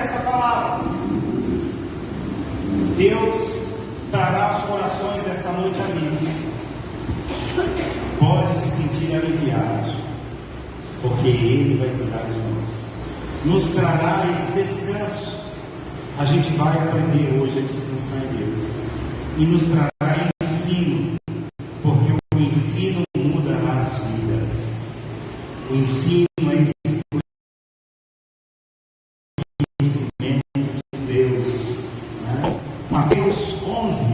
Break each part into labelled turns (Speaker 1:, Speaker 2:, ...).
Speaker 1: essa palavra. Deus trará aos corações desta noite alívio. Pode se sentir aliviado, porque Ele vai cuidar de nós. Nos trará esse descanso. A gente vai aprender hoje a descansar em Deus. E nos trará ensino, porque o ensino muda as vidas. O ensino é esse conhecimento de Deus. Mateus 11,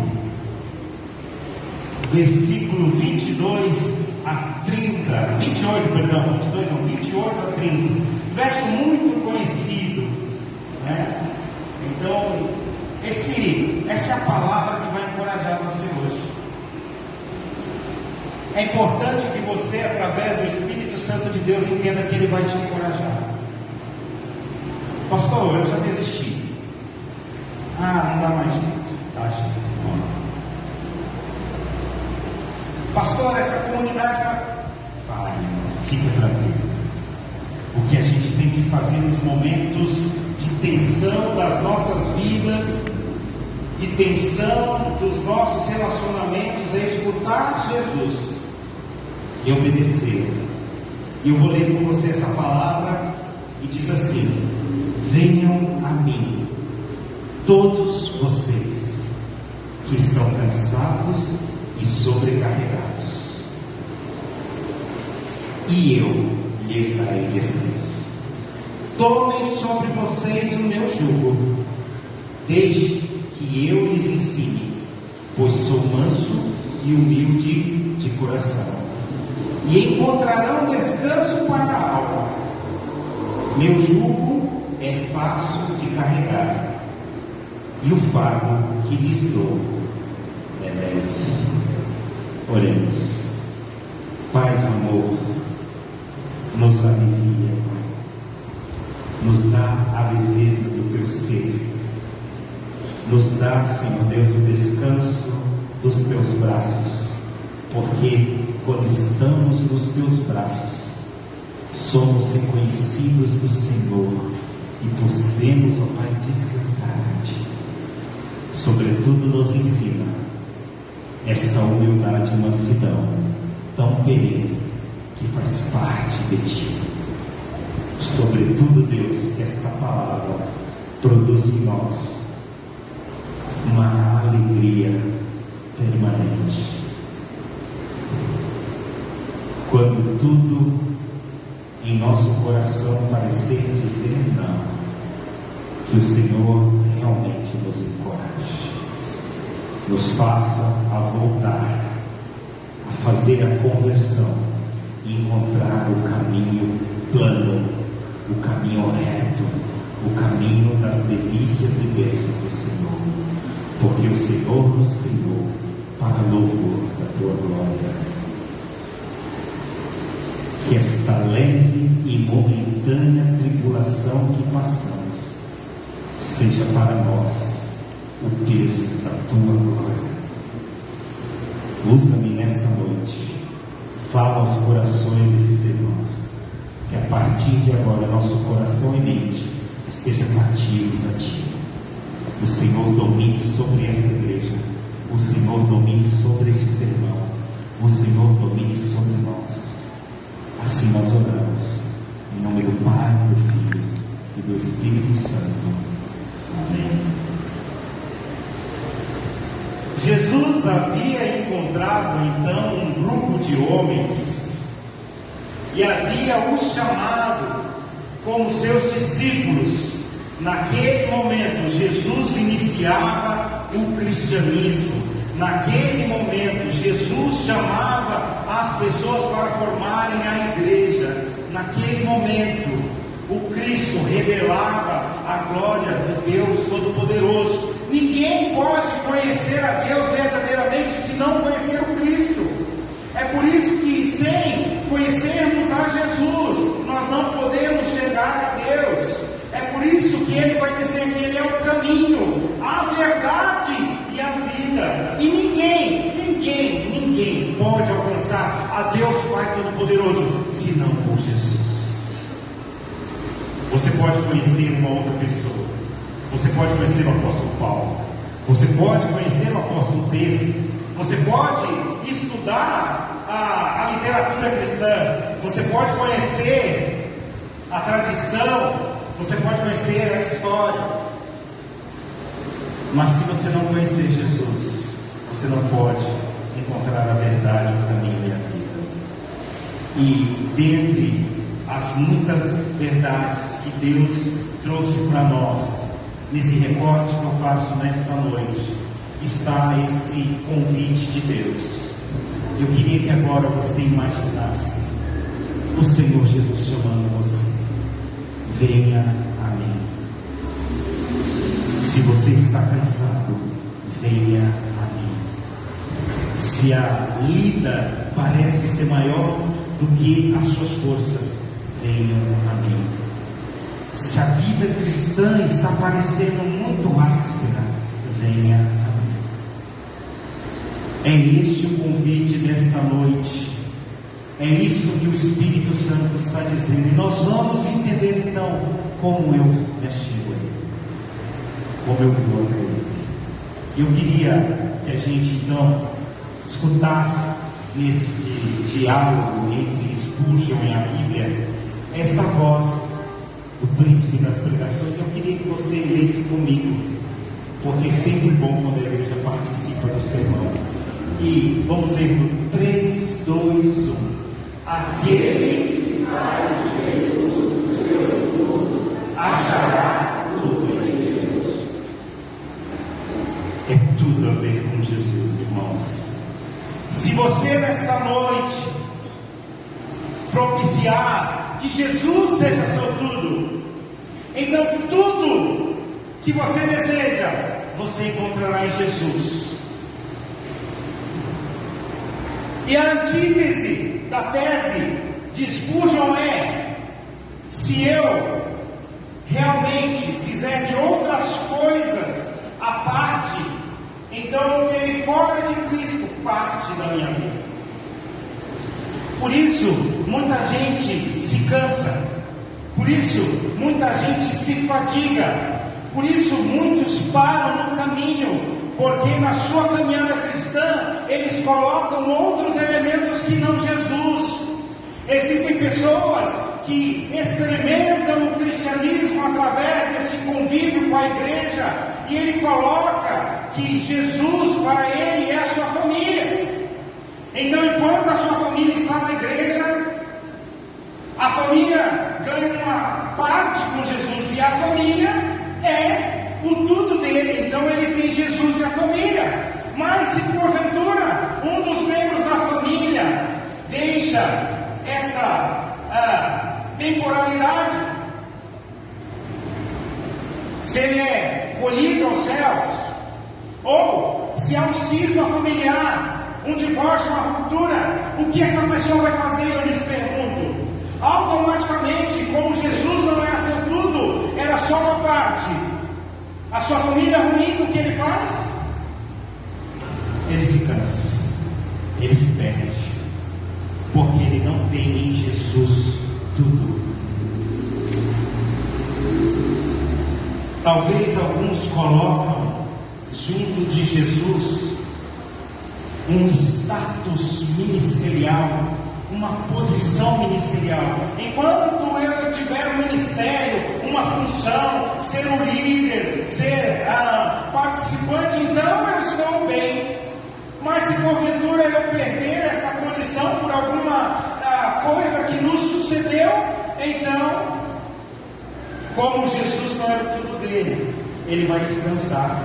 Speaker 1: versículo 22 a 30, 28 a 30, verso muito conhecido, né? Então, essa é a palavra que vai encorajar você hoje. É importante que você, através do Espírito Santo de Deus, entenda que Ele vai te encorajar. Pastor, eu já desisti. Não dá mais jeito. Dá jeito. Pastor, essa comunidade vai. Fica tranquilo. O que a gente tem que fazer nos momentos de tensão das nossas vidas, de tensão dos nossos relacionamentos, é escutar Jesus e obedecer. E eu vou ler com você essa palavra e diz assim: venham a mim, todos vocês que estão cansados e sobrecarregados, e eu lhes darei descanso. Tomem sobre vocês o meu jugo, desde que eu lhes ensine, pois sou manso e humilde de coração, e encontrarão descanso para a alma. Meu jugo é fácil de carregar, e o fardo que lhes dou é leve. Oremos. Pai de amor, nos alivia, nos dá a leveza do teu ser, nos dá, Senhor Deus, o descanso dos teus braços, porque quando estamos nos teus braços, somos reconhecidos do Senhor e podemos, ó Pai, descansar em Ti. Sobretudo nos ensina esta humildade e mansidão tão perene que faz parte de Ti. Sobretudo, Deus, que esta palavra produz em nós uma alegria permanente. Quando tudo em nosso coração parecer dizer não, que o Senhor realmente nos encoraje, nos faça a voltar, a fazer a conversão e encontrar o caminho plano, o caminho reto, o caminho das delícias e bênçãos do Senhor, porque o Senhor nos criou para louvor da Tua glória. Que esta leve e momentânea tribulação que passamos seja para nós o peso da Tua glória. Usa-me nesta noite, fala aos corações desses irmãos, que a partir de agora nosso coração e mente estejam cativos a Ti. O Senhor domine sobre esta igreja, o Senhor domine sobre este sermão, o Senhor domine sobre nós. Assim nós oramos, em nome do Pai, do Filho e do Espírito Santo. Amém. Jesus havia encontrado então um grupo de homens e havia os chamado como seus discípulos. Naquele momento, Jesus iniciava o cristianismo. Naquele momento, Jesus chamava as pessoas para formarem a igreja. Naquele momento, o Cristo revelava a glória de Deus Todo-Poderoso. Ninguém pode conhecer a Deus verdadeiramente se não conhecer o Cristo. É por isso que, sem conhecermos a Jesus, nós não podemos chegar a Deus. É por isso que Ele vai dizer que Ele é o caminho, a verdade e a vida. E ninguém pode alcançar a Deus Pai Todo-Poderoso senão por Jesus. Você pode conhecer uma outra pessoa, Você pode conhecer o apóstolo Paulo, você pode conhecer o apóstolo Pedro, você pode estudar a literatura cristã, você pode conhecer a tradição, você pode conhecer a história, mas se você não conhecer Jesus, você não pode encontrar a verdade, o caminho e a vida. E dentre as muitas verdades que Deus trouxe para nós, nesse recorte que eu faço nesta noite, está esse convite de Deus. Eu queria que agora você imaginasse o Senhor Jesus chamando você: venha a mim. Se você está cansado, venha a mim. Se a lida parece ser maior do que as suas forças, venham a mim. Se a vida cristã está parecendo muito áspera, venha a mim. É este o convite desta noite. É isso que o Espírito Santo está dizendo. E nós vamos entender então como eu me achego a Ele, como eu vou a Ele. Eu queria que a gente então escutasse nesse diálogo entre Spurgeon e a Bíblia essa voz do príncipe das pregações. Eu queria que você lesse comigo, porque é sempre bom quando a igreja participa do sermão. E vamos ler no 3, 2, 1. Aquele que faz de Jesus o seu tudo, achará tudo em Jesus. É tudo a ver com Jesus, irmãos. Se você nesta noite propiciar que Jesus seja seu tudo, então tudo que você deseja, você encontrará em Jesus. E a antítese da tese de Spurgeon é: se eu realmente fizer de outras coisas a parte, então eu terei fora de Cristo parte da minha vida. Por isso, muita gente se cansa, por isso, muita gente se fadiga, por isso, muitos param no caminho, porque na sua caminhada cristã, eles colocam outros elementos que não Jesus. Existem pessoas que experimentam o cristianismo através desse convívio com a igreja, e ele coloca que Jesus para ele é a sua família. Então, enquanto a sua família está na igreja, a família ganha uma parte com Jesus, e a família é o tudo dele. Então ele tem Jesus e a família. Mas se porventura um dos membros da família deixa esta temporalidade, se ele é colhido aos céus, ou se há um cisma familiar, um divórcio, uma ruptura, o que essa pessoa vai fazer? Eu lhes pergunto. Automaticamente, como Jesus não era seu tudo, era só uma parte, a sua família ruim, o que ele faz? Ele se cansa, ele se perde, porque ele não tem em Jesus tudo. Talvez alguns colocam junto de Jesus um status ministerial, uma posição ministerial. Enquanto eu tiver um ministério, uma função, ser um líder, ser participante, então eu estou bem. Mas se porventura eu perder essa condição por alguma coisa que nos sucedeu, então, como Jesus não era tudo dele, ele vai se cansar.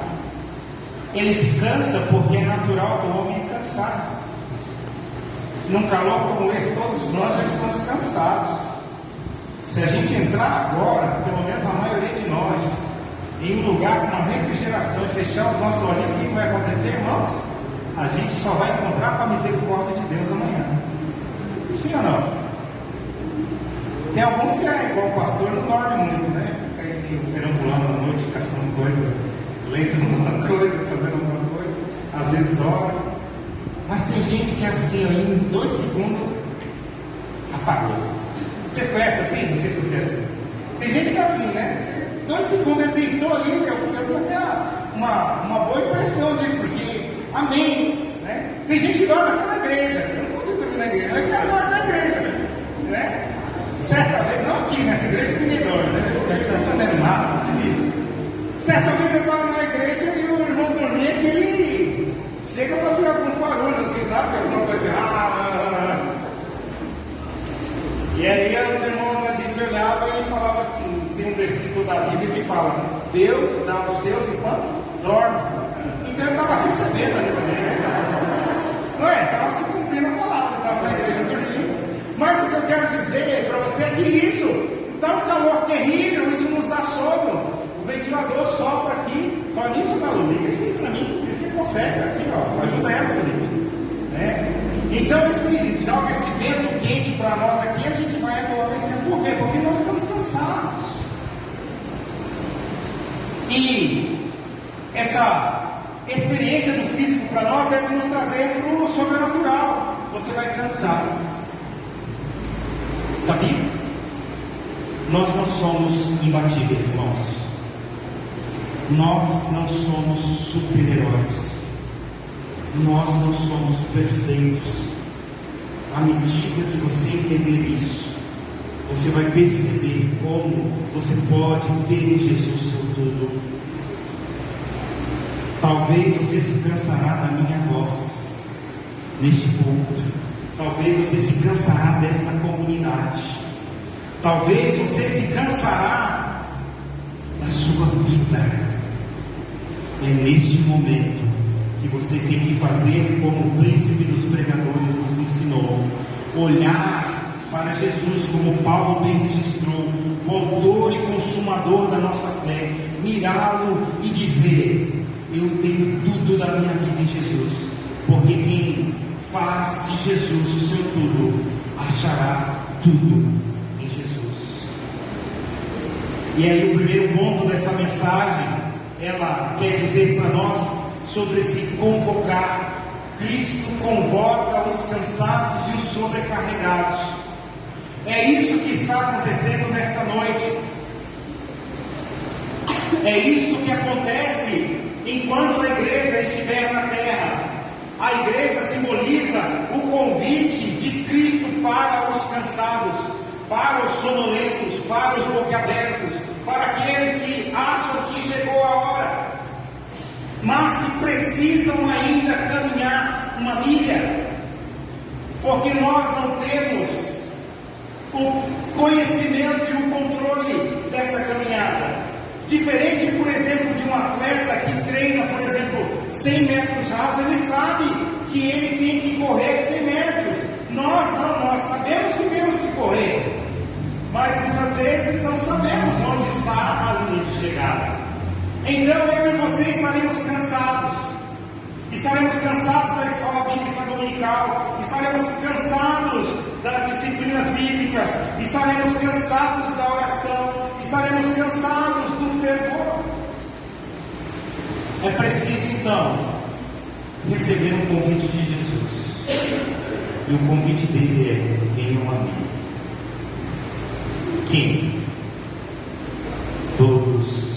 Speaker 1: Ele se cansa porque é natural do homem cansar. Num calor como esse, todos nós já estamos cansados. Se a gente entrar agora, pelo menos a maioria de nós, em um lugar com uma refrigeração e fechar os nossos olhinhos, o que vai acontecer, irmãos? A gente só vai encontrar com a misericórdia de Deus amanhã. Sim ou não? Tem alguns que é igual o pastor, não dorme muito, né? Fica aí perambulando à noite, caçando coisa, lendo alguma coisa, fazendo alguma coisa, às vezes ora. Mas tem gente que é assim, em 2 segundos apagou. Vocês conhecem assim? Não sei se você é assim. Tem gente que é assim, né?
Speaker 2: 2 segundos ele deitou ali, eu tenho até uma boa impressão disso, porque amém, né? Tem gente que dorme até na igreja. Eu não consigo dormir na igreja, eu quero dormir na igreja, né? Certa vez, não aqui nessa igreja ninguém dorme, né? Nessa igreja não está dando nada, não é isso? Certa vez eu estava numa igreja e o irmão dormia que ele chega a fazer alguns barulhos, assim, sabe? Alguma coisa assim. E aí os irmãos, a gente olhava e falava assim, tem um versículo da Bíblia que fala, Deus dá os seus enquanto dorme. Então eu estava recebendo ali também, né? Não é? Estava se cumprindo a palavra, estava na igreja dormindo. Mas o que eu quero dizer para você é que isso, está um calor terrível, isso nos dá sono. O ventilador sopra aqui, fala nisso, Malu, liga isso para mim, vê se você consegue aqui, ó, ajuda ela, Felipe. Né? Então, joga esse vento quente para nós aqui, a gente vai adormecer. Por quê? Porque nós estamos cansados. E essa experiência do físico para nós deve nos trazer para o sobrenatural. Você vai cansar. Sabia? Nós não somos imbatíveis, irmãos. Nós não somos super-heróis. Nós não somos perfeitos. À medida que você entender isso, você vai perceber como você pode ter em Jesus seu tudo. Talvez você se cansará da minha voz neste culto. Talvez você se cansará desta comunidade. Talvez você se cansará da sua vida. É neste momento que você tem que fazer como o príncipe dos pregadores nos ensinou, olhar para Jesus, como Paulo bem registrou, o autor e consumador da nossa fé, mirá-lo e dizer, eu tenho tudo da minha vida em Jesus, porque quem faz de Jesus o seu tudo, achará tudo em Jesus. E aí o primeiro ponto dessa mensagem, ela quer dizer para nós sobre esse convocar. Cristo convoca os cansados e os sobrecarregados. É isso que está acontecendo nesta noite. É isso que acontece enquanto a igreja estiver na terra. A igreja simboliza o convite de Cristo para os cansados, para os sonolentos, para os boquiabertos, para aqueles que acham que chegou a hora, mas que precisam ainda caminhar uma milha, porque nós não temos o conhecimento e o controle dessa caminhada. Diferente, por exemplo, de um atleta que treina, por exemplo, 100 metros rasos, ele sabe que ele tem que correr 100 metros. Nós não, nós sabemos que temos que correr, mas muitas vezes não sabemos onde está a linha de chegada. Então eu e você estaremos cansados. Estaremos cansados da escola bíblica dominical. Estaremos cansados das disciplinas bíblicas. Estaremos cansados da oração. Estaremos cansados do fervor. É preciso então receber um convite de Jesus. E o convite dele é: venham a mim. Quem? Todos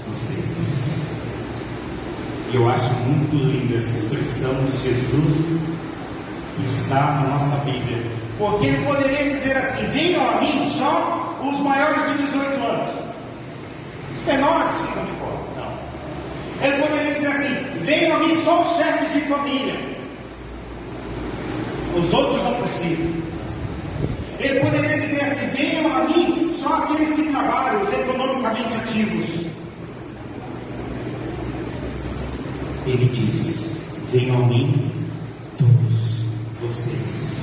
Speaker 2: vocês. Eu acho muito linda essa expressão de Jesus que está na nossa Bíblia, porque ele poderia dizer assim: venham a mim só os maiores de 18 anos, os menores ficam de fora. Não, ele poderia dizer assim: venham a mim só os chefes de família, os outros não precisam. Ele poderia dizer assim: venham a mim só aqueles que trabalham, os economicamente ativos. Ele diz: venham a mim todos vocês,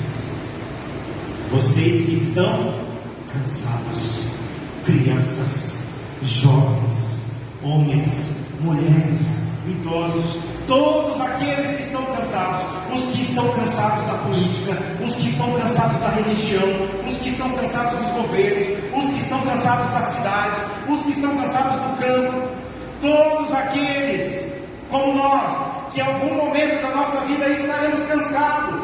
Speaker 2: vocês que estão cansados, crianças, jovens, homens, mulheres, idosos, todos aqueles que estão cansados, os que estão cansados da política, os que estão cansados da religião, os que estão cansados dos governos, os que estão cansados da cidade, os que estão cansados do campo, todos aqueles como nós, que em algum momento da nossa vida estaremos cansados.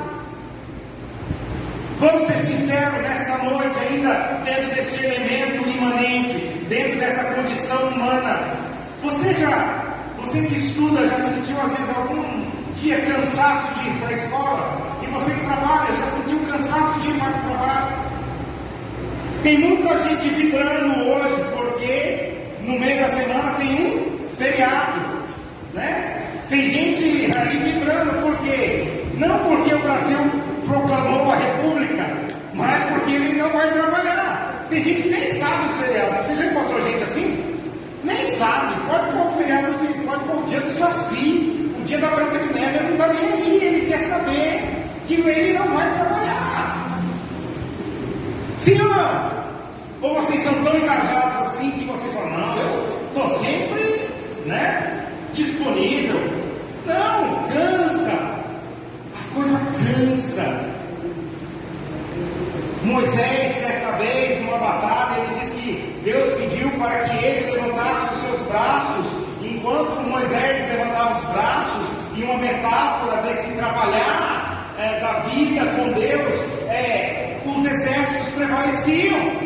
Speaker 2: Vamos ser sinceros nesta noite, ainda dentro desse elemento imanente, dentro dessa condição humana. Você que estuda, já sentiu às vezes algum dia cansaço de ir para a escola? E você que trabalha, já sentiu cansaço de ir para o trabalho? Tem muita gente vibrando hoje, porque no meio da semana tem um feriado, né? Tem gente aí vibrando, por quê? Não porque o Brasil proclamou a República, mas porque ele não vai trabalhar. Tem gente que nem sabe os feriados. Você já encontrou gente assim? Nem sabe. Pode pôr o feriado, pode pôr o dia do Saci, o dia da Branca de Neve, ele não está nem aí. Ele quer saber que ele não vai trabalhar. Sim ou não? Ou vocês são tão engajados assim que vocês falam, não, eu estou sempre, né, disponível. Não, cansa. A coisa cansa. Moisés, certa vez, numa batalha, ele diz que Deus pediu para que ele levantasse os seus braços. Enquanto Moisés levantava os braços, e uma metáfora desse trabalhar da vida com Deus, os exércitos prevaleciam.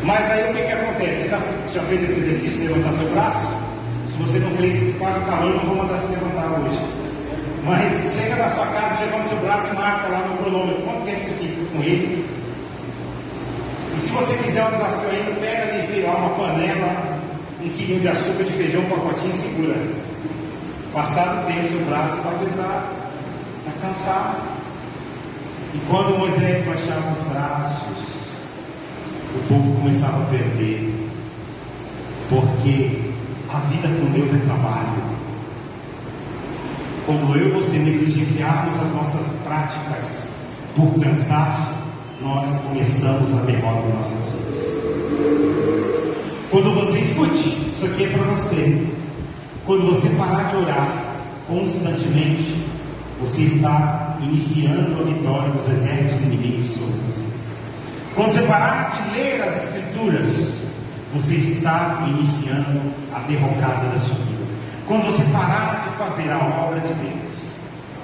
Speaker 2: Mas aí o que acontece? Você já fez esse exercício de levantar seu braço? Se você não fez, faz o calor, eu não vou mandar se levantar hoje. Mas chega na sua casa, levanta seu braço e marca lá no cronômetro quanto tempo você fica com ele. E se você quiser um desafio ainda, pega ali, sei lá, uma panela, um quilo de açúcar de feijão, um pacotinho e segura. Passado o tempo, seu braço vai pesar, vai cansar. E quando Moisés baixava os braços, o povo começava a perder, porque a vida com Deus é trabalho. Quando eu e você negligenciarmos as nossas práticas por cansaço, nós começamos a derrota em nossas vidas. Quando você escute, isso aqui é para você. Quando você parar de orar constantemente, você está iniciando a vitória dos exércitos inimigos sobre você. Quando você parar de ler as Escrituras, você está iniciando a derrocada da sua vida. Quando você parar de fazer a obra de Deus,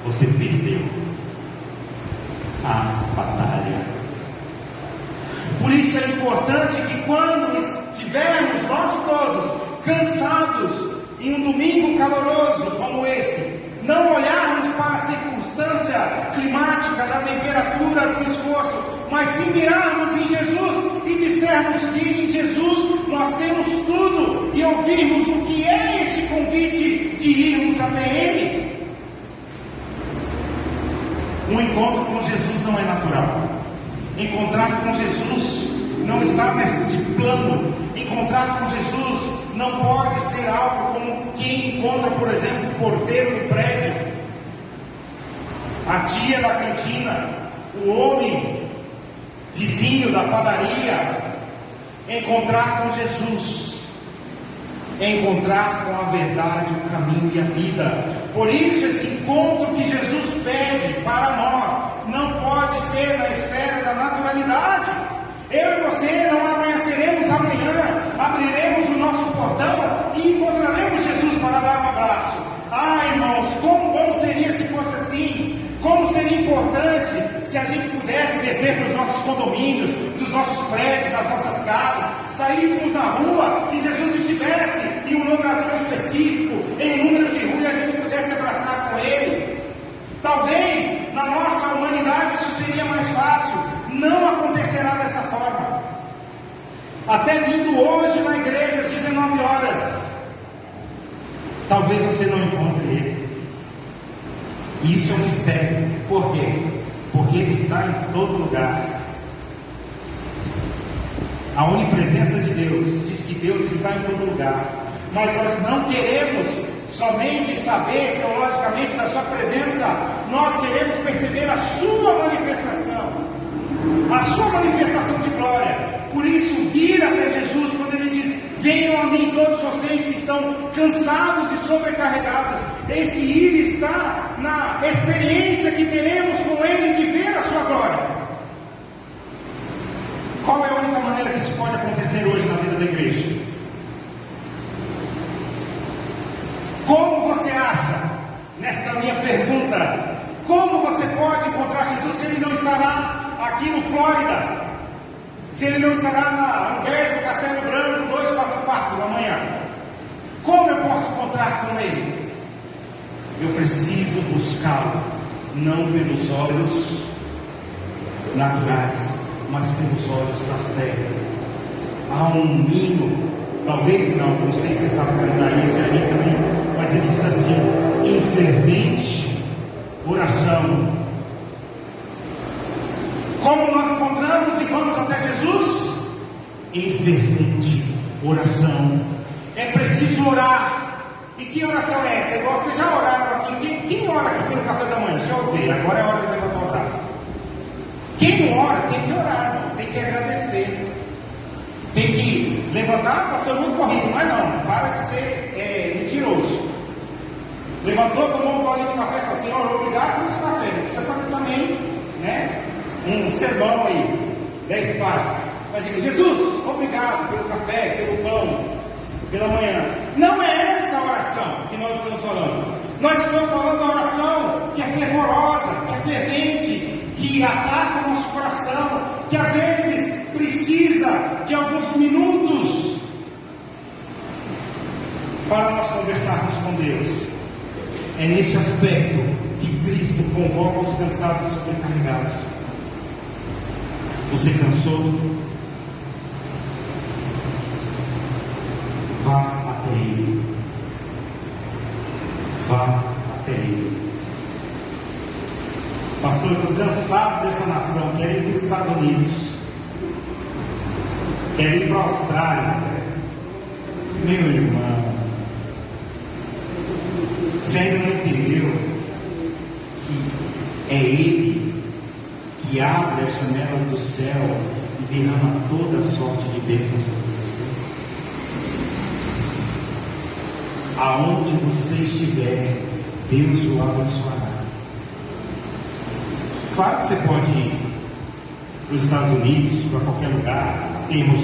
Speaker 2: você perdeu a batalha. Por isso é importante que quando estivermos nós todos cansados em um domingo caloroso como esse, não olharmos para a circunstância climática, da temperatura, do esforço, mas se mirarmos em Jesus e dissermos sim, em Jesus nós temos tudo, e ouvirmos o que é esse convite de irmos até Ele. Um encontro com Jesus não é natural. Encontrar com Jesus não está nesse plano. Encontrar com Jesus não pode ser algo como quem encontra, por exemplo, o porteiro do prédio, a tia da cantina, o homem vizinho da padaria. Encontrar com Jesus é encontrar com a verdade, o caminho e a vida. Por isso esse encontro que Jesus pede para nós não pode ser na esfera da naturalidade. Eu e você não amanheceremos amanhã, abriremos o nosso portão e encontraremos Jesus para dar um abraço. Irmãos, como bom seria se fosse assim. Como seria importante se a gente pudesse descer dos nossos condomínios, dos nossos prédios, das nossas casas, saíssemos na rua e Jesus estivesse em um lugar específico, em um número de rua, e a gente pudesse abraçar com Ele. Talvez na nossa humanidade isso seria mais fácil. Não acontecerá dessa forma. Até vindo hoje na igreja às 19 horas, talvez você não encontre Ele. Isso é um mistério. Por quê? Porque Ele está em todo lugar. A onipresença de Deus diz que Deus está em todo lugar. Mas nós não queremos somente saber teologicamente da sua presença. Nós queremos perceber a sua manifestação. A sua manifestação de glória. Por isso, vir até Jesus quando Ele diz: venham a mim todos vocês que estão cansados e sobrecarregados. Esse ir está na experiência que teremos com Ele de ver a sua glória. Qual é a única maneira que isso pode acontecer hoje na vida da igreja? Como você acha, nesta minha pergunta, como você pode encontrar Jesus se Ele não estará aqui no Flórida? Se Ele não estará na Humberto Castelo Branco 240? pela manhã. Como eu posso encontrar com Ele? Eu preciso buscá-lo, não pelos olhos naturais, mas pelos olhos da fé. Há um hino, talvez não sei se você sabe cantar esse aí também, mas ele diz assim: em fervente oração. Como nós encontramos e vamos até Jesus? Em fervente oração. É preciso orar. E que oração é essa? Igual vocês já oraram aqui. Quem ora aqui pelo café da manhã? Deixa eu ver, agora é hora de levantar o braço. Quem não ora tem que orar, irmão. Tem que agradecer. Tem que levantar, pastor, muito corrido, mas não, para de ser mentiroso. Levantou, tomou um bolinho de café e falou: Senhor, obrigado por esse café. Precisa fazer também, né? Um sermão aí, 10 páginas. Mas diga: Jesus, obrigado pelo café, pelo pão, pela manhã. Não é essa a oração que nós estamos falando. Nós estamos falando da oração que é fervorosa, que é fervente, que ataca o nosso coração, que às vezes precisa de alguns minutos para nós conversarmos com Deus. É nesse aspecto que Cristo convoca os cansados e sobrecarregados. Você cansou? Vá até Ele. Vá até Ele. Pastor, eu estou cansado dessa nação. Quero ir para os Estados Unidos. Quero ir para a Austrália. Meu irmão, você ainda não entendeu que é Ele que abre as janelas do céu e derrama toda a sorte de bênçãos sobre você? Aonde você estiver, Deus o abençoará. Claro que você pode ir para os Estados Unidos, para qualquer lugar, em termos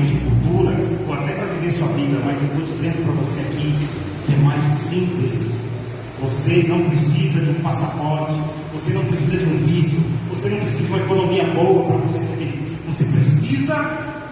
Speaker 2: de cultura, ou até para viver sua vida, mas eu estou dizendo para você aqui que é mais simples. Você não precisa de um passaporte, você não precisa de um visto, você não precisa de uma economia boa para você ser feliz. Você precisa,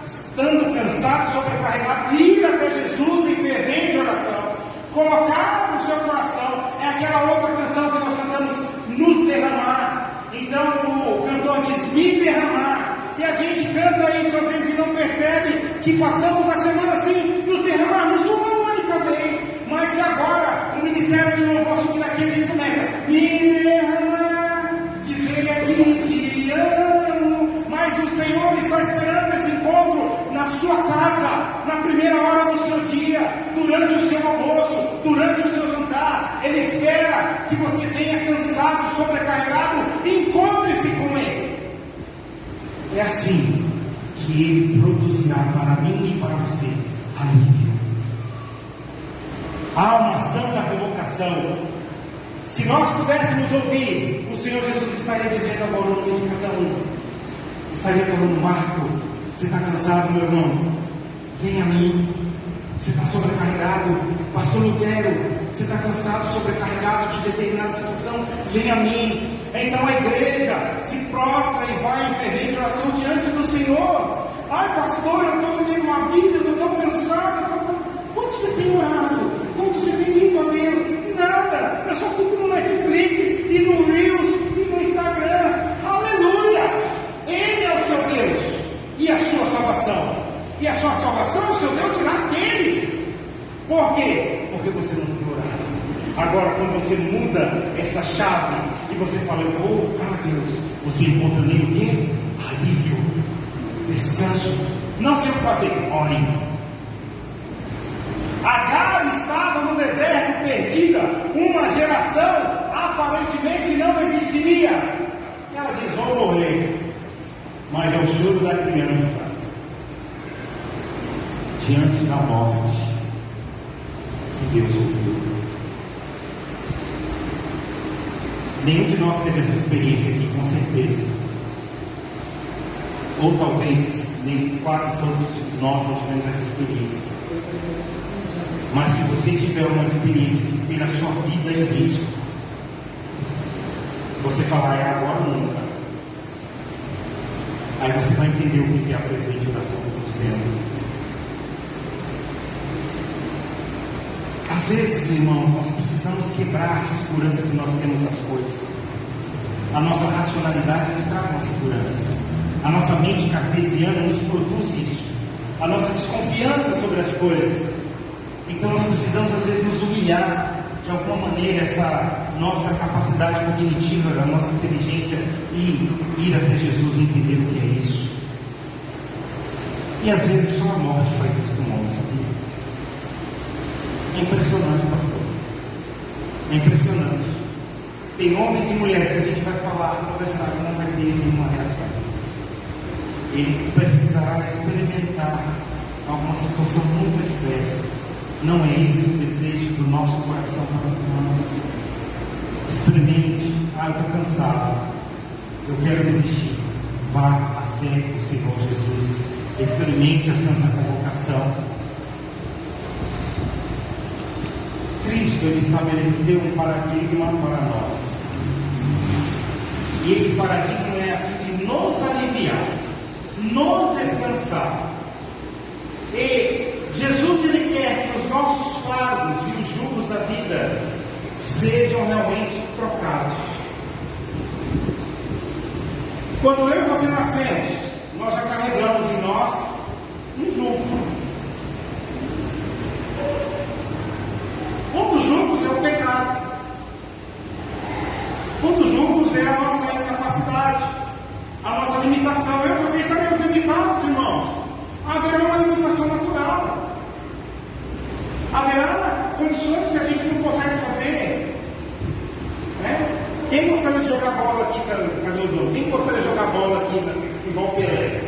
Speaker 2: estando cansado, sobrecarregado, ir até Jesus em fervente oração, colocar no seu coração. É aquela outra canção que nós cantamos, nos derramar. Então o cantor diz: me derramar. E a gente canta isso às vezes e não percebe que passamos a semana assim, nos derramarmos uma única vez. Mas se agora o ministério de louvor subir daqui, a gente começa: me derramar, dizer aqui te amo. Mas o Senhor está esperando esse encontro na sua casa, na primeira hora do seu dia, durante o seu almoço, durante o seu jantar. Ele espera que você venha cansado, sobrecarregado, e encontre-se com Ele. É assim que Ele produzirá para mim e para você alívio. Há uma santa provocação. Se nós pudéssemos ouvir, o Senhor Jesus estaria dizendo agora o nome de cada um. Estaria falando: Marco, você está cansado, meu irmão? Vem a mim. Você está sobrecarregado? Pastor Lutero, você está cansado, sobrecarregado de determinada situação? Vem a mim. Então a igreja se prostra e vai em fervente oração diante do Senhor. Ai, pastor, eu estou vivendo uma vida, eu estou tão cansado. Quanto você tem orado? Quanto você tem ido a Deus? Nada. Eu só fico no Netflix e no Reels e no Instagram. Aleluia! Ele é o seu Deus e a sua salvação. E a sua salvação, o seu Deus virá deles. Por quê? Porque você não tem orado. Agora, quando você muda essa chave e você fala: eu vou voltar a Deus, você encontra nele o quê? Alívio, descanso. Não sei o que fazer, ore. Agar estava no deserto perdida, uma geração aparentemente não existiria. Ela diz: vou morrer. Mas é o choro da criança diante da morte que Deus ouviu. Nenhum de nós teve essa experiência aqui, com certeza. Ou talvez nem quase todos nós não tivemos essa experiência. Mas se você tiver uma experiência que ter a sua vida em risco, você falar: é agora ou nunca. Aí você vai entender o que é a fervente oração que eu estou dizendo. Às vezes, irmãos, nós precisamos quebrar a segurança que nós temos das coisas. A nossa racionalidade nos traz uma segurança. A nossa mente cartesiana nos produz isso. A nossa desconfiança sobre as coisas. Então nós precisamos às vezes nos humilhar de alguma maneira essa nossa capacidade cognitiva, a nossa inteligência e ir até Jesus e entender o que é isso. E às vezes só a morte faz isso com o homem, sabia? É impressionante, pastor. É impressionante. Tem homens e mulheres que a gente vai falar, conversar, que não vai ter nenhuma reação. Ele precisará experimentar alguma situação muito adversa. Não é esse o desejo do nosso coração para os irmãos. Experimente. Eu estou cansado. Eu quero desistir. Vá até o Senhor Jesus. Experimente a santa convocação. Cristo, Ele estabeleceu um paradigma para nós. E esse paradigma é a fim de nos aliviar, nos descansar. E Jesus, Ele quer que os nossos fardos e os jugos da vida sejam realmente trocados. Quando eu e você nascemos, nós já carregamos em nós um jugo. Um dos jugos é o pecado. Um dos jugos é a nossa incapacidade, a nossa limitação. Eu e você estaremos limitados, irmãos. Haverá uma limitação natural. Haverá condições que a gente não consegue fazer. Né? Quem gostaria de jogar bola aqui? Cadê os outros? Quem gostaria de jogar bola aqui igual o Pelé?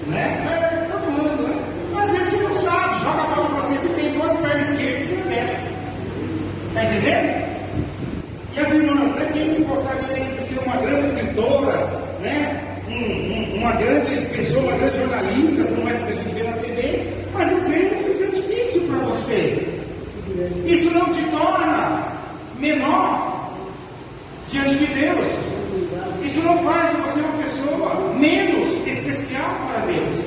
Speaker 2: Né? Todo mundo, né? Mas às vezes você não sabe. Joga a bola para você, você tem duas pernas esquerdas e você desce. Está entendendo? E as irmãs, né? Quem gostaria de ser uma grande escritora, né? Uma grande pessoa, uma grande jornalista, como essa que a gente vê na TV, mas às vezes isso é difícil para você. Isso não te torna menor diante de Deus. Isso não faz de você uma pessoa menos especial para Deus.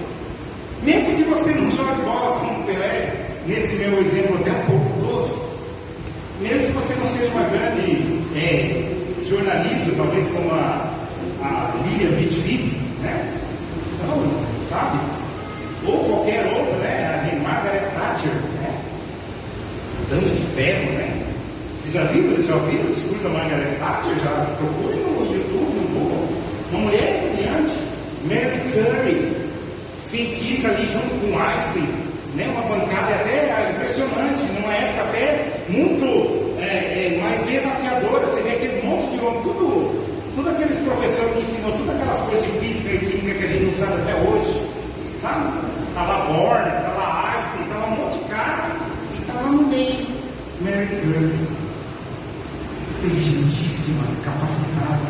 Speaker 2: Mesmo que você não jogue bola como Pelé, nesse meu exemplo até um pouco doce, mesmo que você não seja uma grande jornalista, talvez como a Lilian Vitfib, né? Então, sabe? Ou qualquer outra, né? A Margaret Thatcher, né? Dama de ferro, né? Você já ouviram o discurso da Margaret Thatcher? Já procure no YouTube, no Google. Uma mulher brilhante, Mary Curry, cientista ali junto com Einstein, né? Uma bancada até impressionante, numa época até muito mais desafiadora. Você vê aquele monte de homem, tudo aqueles professores que ensinam todas aquelas coisas de física e química que a gente não sabe até hoje, sabe? Estava Bohr, estava Einstein, estava um monte de cara, e estava no meio Mary Curry, inteligentíssima, capacitada,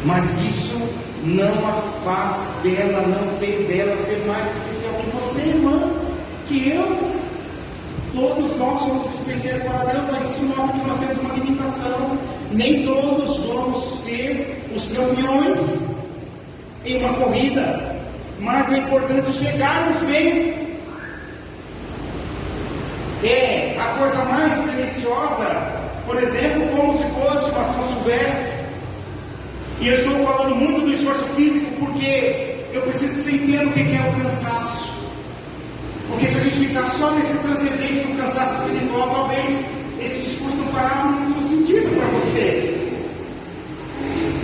Speaker 2: mas isso não a faz dela, não fez dela ser mais especial que você, irmã, que eu. Todos nós somos especiais para Deus, mas isso mostra que nós temos uma limitação. Nem todos vamos ser os campeões em uma corrida, mas é importante chegarmos bem. É a coisa mais deliciosa, por exemplo, como se fosse uma São Silvestre. E eu estou falando muito do esforço físico porque eu preciso que você entenda o que é o cansaço. Porque se a gente ficar só nesse transcendente do cansaço espiritual, talvez esse discurso não fará muito sentido para você.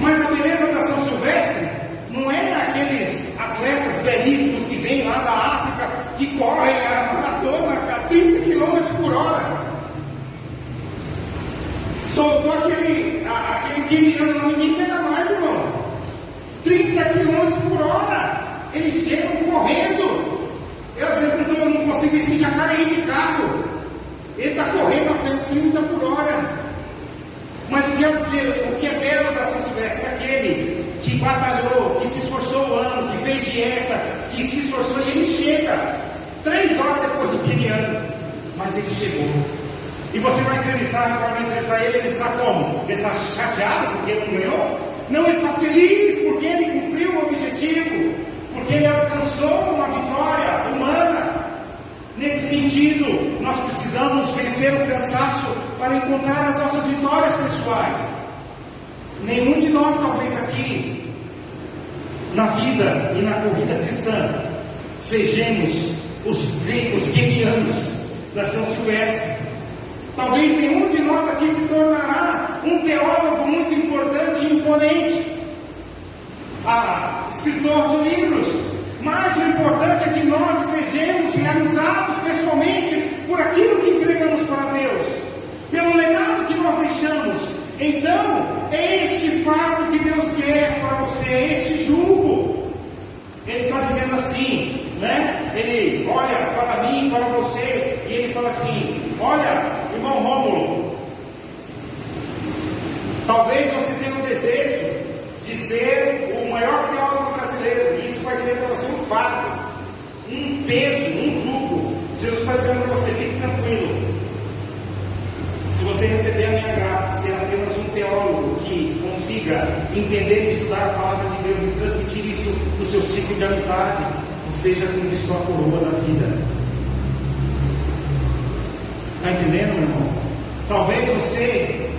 Speaker 2: Mas a beleza da São Silvestre não é aqueles atletas belíssimos que vêm lá da África, que correm a maratona a 30 km por hora. Soltou aquele queniano lá, ninguém pega mais, irmão. 30 km por hora. Eles chegam correndo. Eu às vezes não consigo ir sem Jacareí de carro. Ele está correndo a 30 por hora. Mas o que é belo da São Silvestre é aquele que batalhou, que se esforçou o ano, que fez dieta, que se esforçou, e ele chega 3 horas depois do queniano. Mas ele chegou. E você vai entrevistar ele está como? Ele está chateado porque ele não ganhou? Não, ele está feliz porque ele cumpriu o objetivo, porque ele alcançou uma vitória humana. Nesse sentido, nós precisamos vencer vida e na corrida cristã, sejamos os guerreanos da São Silvestre. Talvez nenhum de nós aqui se tornará um teólogo muito importante e imponente, escritor de livros, mas o importante é que nós estejamos realizados pessoalmente por aquilo que entregamos para Deus, pelo legado que nós deixamos. Então, é este fato que Deus quer para você, é este jugo. Ele está dizendo assim, né? Ele olha para mim, para você, e ele fala assim: olha, irmão Rômulo, talvez você tenha um desejo de ser o maior teólogo brasileiro, e isso vai ser para você um fardo, um peso, um jugo. Jesus está dizendo para você: fique tranquilo. Se você receber a minha graça, ser apenas um teólogo que consiga entender e estudar a palavra de Deus e transmitir isso no seu ciclo de amizade, você já conquistou a coroa da vida. Está entendendo, meu irmão? Talvez você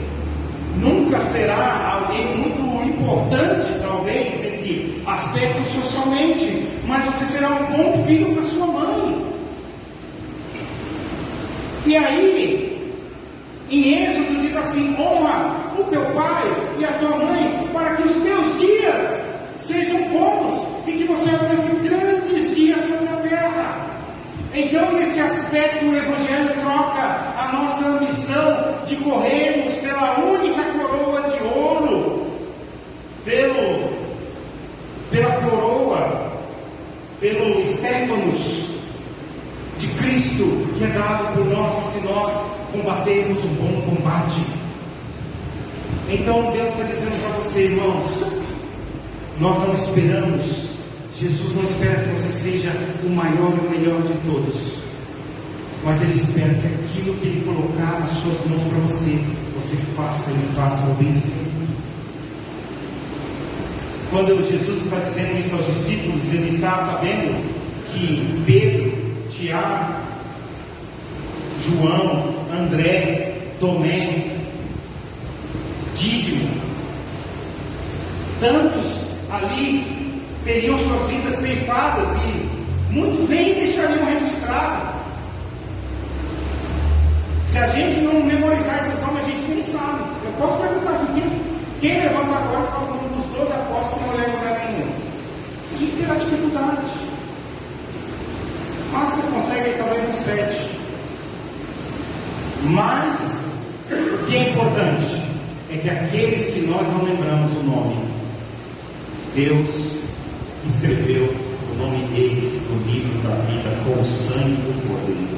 Speaker 2: nunca será alguém muito importante, talvez, nesse aspecto socialmente, mas você será um bom filho para sua mãe. E aí, em Êxodo diz assim: honra o teu pai e a tua mãe, para que os teus dias sejam bons e que você alcance grandes dias sobre a terra. Então, nesse aspecto, o Evangelho troca a nossa ambição de corrermos pela única coroa de ouro, pela coroa, pelo Stéphanos de Cristo, que é dado por nós, se nós combatermos um bom combate. Então Deus está dizendo para você, irmãos, nós não esperamos, Jesus não espera que você seja o maior e o melhor de todos, mas Ele espera que aquilo que Ele colocar nas suas mãos para você, você faça e faça o bem feito. Quando Jesus está dizendo isso aos discípulos, Ele está sabendo que Pedro, Tiago, João, André, Tomé, Dídimo, tantos ali teriam suas vidas ceifadas e muitos nem deixariam registrado. Se a gente não memorizar esses nomes, a gente nem sabe. Eu posso perguntar aqui, quem levanta agora e fala o nome dos 12 apóstolos sem olhar em lugar nenhum? A gente terá dificuldade. Mas você consegue talvez uns 7. Mas o que é importante é que aqueles que nós não lembramos o nome, Deus escreveu o nome deles no livro da vida com o sangue do Cordeiro.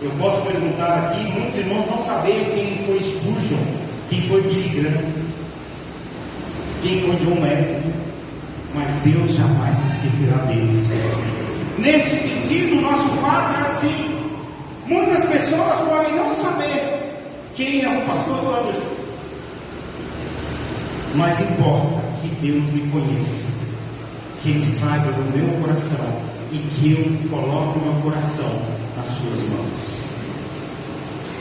Speaker 2: Eu posso perguntar aqui, muitos irmãos não saberem quem foi Spurgeon, quem foi Billy Graham, quem foi John Wesley, mas Deus jamais se esquecerá deles. Neste sentido, o nosso fato é assim: muitas pessoas podem não saber quem é o pastor Anderson, mas importa que Deus me conheça, que Ele saiba do meu coração e que eu coloque o meu coração nas suas mãos.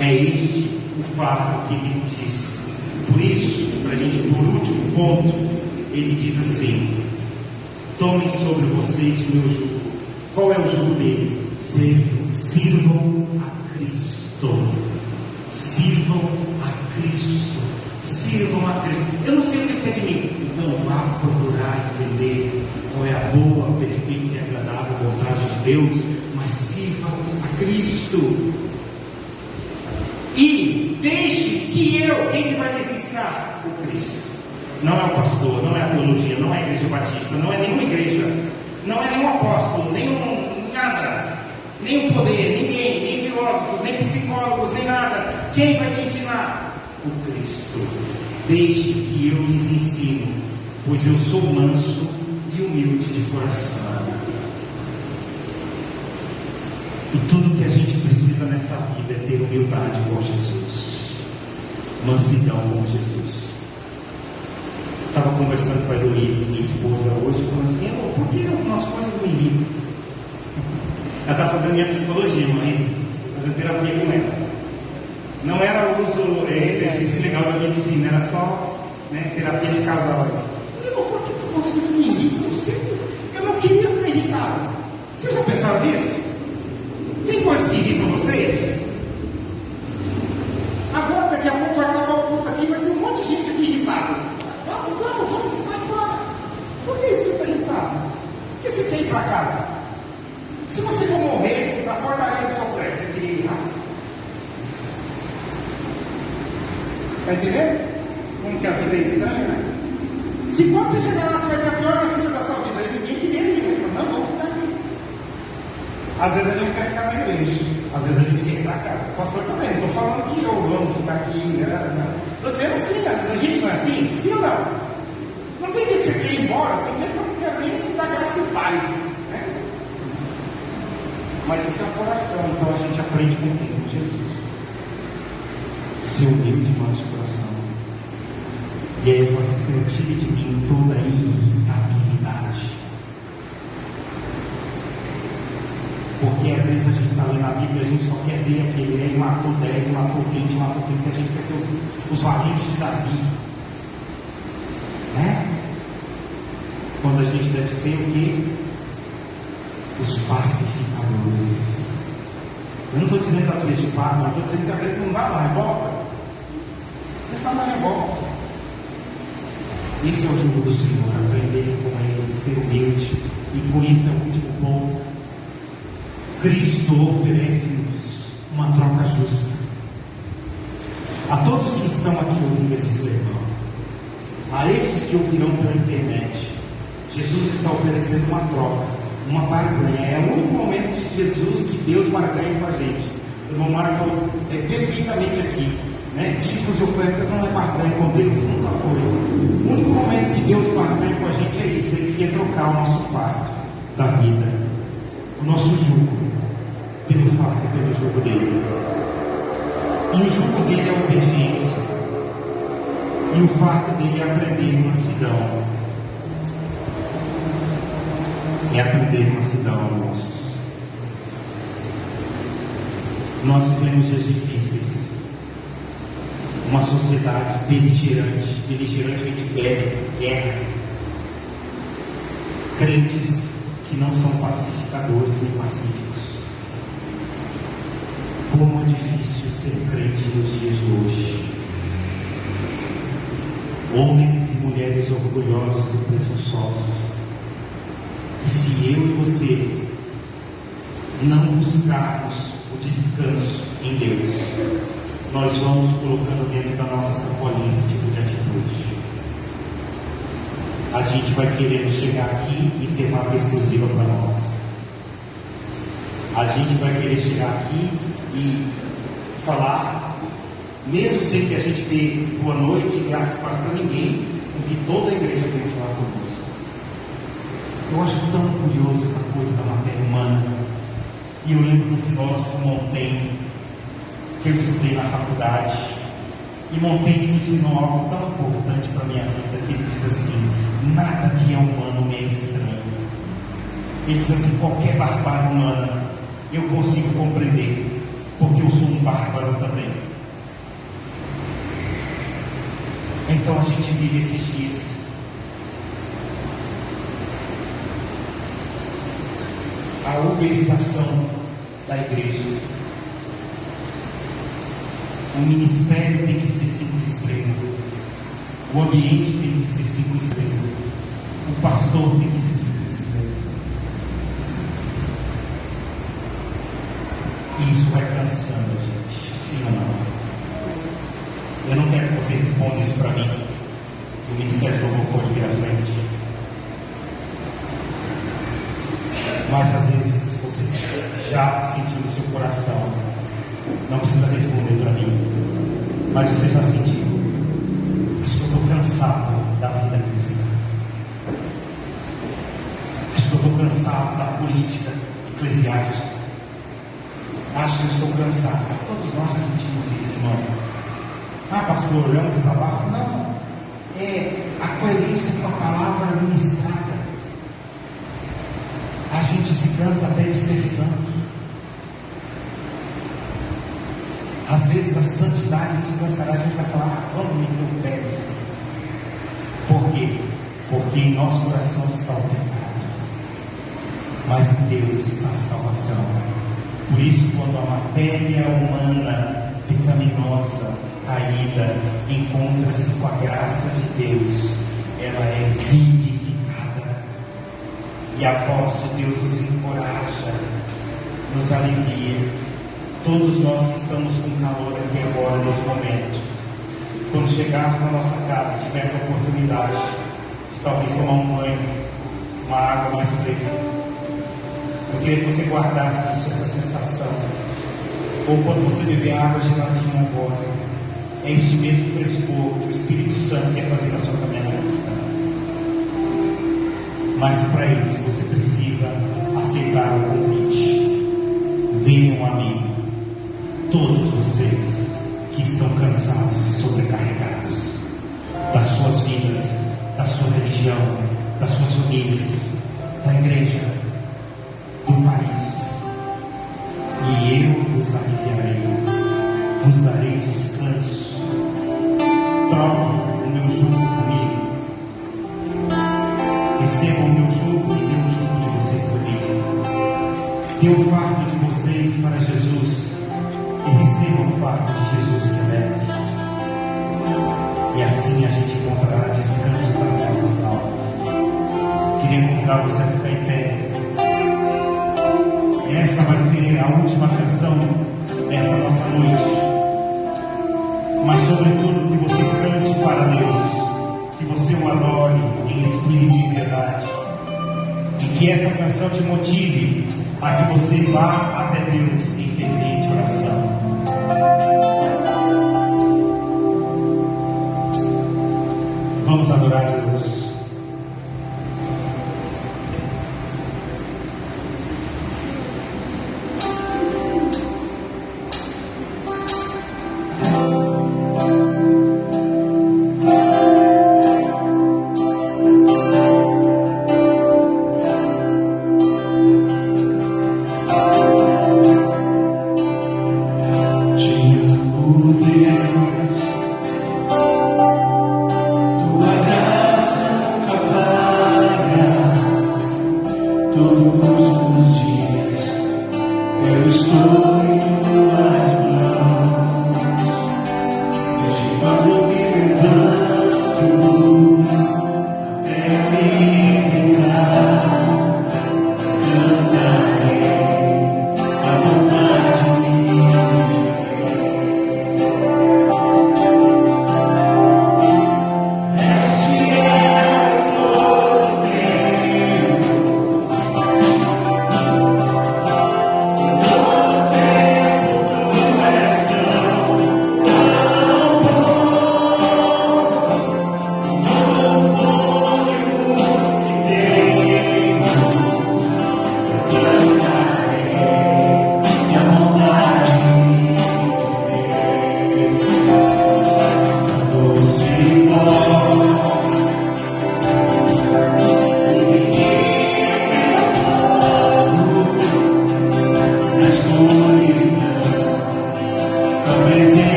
Speaker 2: É este o fato que Ele diz. Por isso, para a gente, por último ponto, Ele diz assim: tomem sobre vocês o meu jugo. Qual é o jugo dele? Sirvam a Cristo. Sirvam a Cristo. Sirvam a Cristo. Eu não sei o que quer de mim. Então vá procurar entender qual é a boa, perfeita e agradável vontade de Deus, mas sirvam a Cristo. E deixe que quem que vai lhes ensinar? O Cristo. Não é o pastor, não é a teologia, não é a igreja batista, não é nenhuma igreja, não é nenhum apóstolo, nada, nenhum poder, ninguém, nem filósofos, nem psicólogos, nem nada. Quem vai te ensinar? O Cristo. Deixe que eu lhes ensine, pois eu sou manso e humilde de coração. E tudo que a gente precisa nessa vida é ter humildade com Jesus, mansidão com Jesus. Estava conversando com a Heloísa, minha esposa, hoje, falando assim: por que algumas coisas me irritam? Ela está fazendo minha psicologia, mãe, fazendo terapia com ela. Não era uso exercício legal da medicina, era só né? Terapia de casal. Por que vocês me irritam sempre? Eu não queria ficar irritado. Vocês já pensaram nisso? Tem coisas que irritam vocês? Agora, daqui a pouco vai acabar o culto aqui, vai ter um monte de gente aqui irritada. Vamos, vai embora. Por que você está irritado? Por que você quer ir para casa? Se você for morrer na portaria do seu prédio, você queria ir lá? Está entendendo? Como que a vida é estranha, né? Se quando você chegar lá, você vai ter a pior notícia da sua vida, e ninguém queria ir, né? Não, vamos ficar aqui. Às vezes a gente quer ficar na igreja, às vezes a gente quer ir para casa. O pastor também, não estou falando que eu amo ficar aqui. Estou dizendo assim, a gente não é assim? Sim ou não? Não tem dia que você quer ir embora, tem dia que eu não quero nem dar graça e paz. Né? Mas esse é o coração, então a gente aprende com quem? Com Jesus. Ser humilde de nosso coração. E aí eu falo assim, Senhor, tire de mim toda a irritabilidade. Porque às vezes a gente está lendo a Bíblia e a gente só quer ver aquele aí matou 10, matou 20, matou 30, a gente quer ser os valentes de Davi. Né? Quando a gente deve ser o quê? Os pacificadores. Eu não estou dizendo às vezes de fato, eu estou dizendo que às vezes não dá uma revolta. Às vezes dá uma revolta. Esse é o jugo do Senhor, aprender com Ele, ser humilde. E com isso é o último ponto. Cristo oferece-nos uma troca justa. A todos que estão aqui ouvindo esse sermão, a estes que ouvirão pela internet, Jesus está oferecendo uma troca, uma barganha. É o único momento de Jesus que Deus barganha com a gente. O irmão Marco falou perfeitamente aqui. Né? Dízimos e ofertas não é barganha com Deus, nunca foi. O único momento que Deus barganha com a gente é isso. Ele quer trocar o nosso fardo da vida, o nosso jugo, pelo fardo e pelo jugo dele. E o jugo dele é a obediência, e o fardo dele é aprender mansidão. É aprender mansidão, irmãos. Nós vivemos dias difíceis. Uma sociedade beligerante. Beligerante a gente bebe, guerra. Crentes que não são pacificadores nem pacíficos. Como é difícil ser crente nos dias de hoje. Homens e mulheres orgulhosos e presunçosos. E se eu e você não buscarmos o descanso em Deus, nós vamos colocando dentro da nossa sacolinha esse tipo de atitude. A gente vai querendo chegar aqui e ter vaga exclusiva para nós. A gente vai querer chegar aqui e falar, mesmo sem que a gente dê boa noite e graça para ninguém, o que toda a igreja tem que falar conosco. Eu acho tão curioso essa coisa da matéria humana. E eu lembro do filósofo Montaigne, que eu estudei na faculdade, e Montaigne me ensinou algo tão importante para a minha vida, que ele diz assim: nada que é humano me é estranho. Ele diz assim: qualquer barbárie humana eu consigo compreender, porque eu sou um bárbaro também. Então a gente vive esses dias a uberização da igreja. O ministério tem que ser 5 estrelas. O ambiente tem que ser 5 estrelas. O pastor tem que ser 5 estrelas. E isso vai cansando a gente, sim ou não? Eu não quero que você responda isso para mim. O ministério provocou de vir à frente. Mas às vezes você já sentiu no seu coração. Não precisa responder para mim, mas você já sentiu. Acho que eu estou cansado da vida cristã. Acho que eu estou cansado da política eclesiástica. Acho que eu estou cansado. Todos nós já sentimos isso, irmão. Ah, pastor, é um desabafo? Não. É a coerência com a palavra ministrada. A gente se cansa até de ser santo. Às vezes a santidade descansará, a gente vai falar: vamos me preocupar. porque em nosso coração está o pecado, mas em Deus está a salvação. Por isso, quando a matéria humana pecaminosa, caída, encontra-se com a graça de Deus, ela é vivificada, e a voz de Deus nos encoraja, nos alivia. Todos nós que estamos com calor aqui agora, nesse momento, quando chegarmos na nossa casa, tivermos a oportunidade de talvez tomar um banho, uma água mais fresca, eu queria que você guardasse isso, essa sensação. Ou quando você beber água geladinha agora, é este mesmo frescor que o Espírito Santo quer fazer na sua caminhada cristã. Mas para isso você precisa aceitar o convite. Venham a mim, todos vocês que estão cansados e sobrecarregados das suas vidas, da sua religião, das suas famílias, da igreja, do país, e eu vos aliviarei, vos darei descanso. Troquem o meu jugo comigo, recebam o meu jugo e dê o jugo de vocês comigo. Dê o fardo de vocês para Jesus e recebam o fardo de Jesus que é leve. E assim a gente encontrará descanso para as nossas almas. Queria convidar você a ficar em pé. Essa vai ser a última canção dessa nossa noite. Mas sobretudo que você cante para Deus, que você o adore em espírito e em verdade, e que essa canção te motive a que você vá até Deus em fervente oração. Vamos adorar a Deus.
Speaker 3: Todo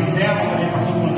Speaker 2: na célula, também passou por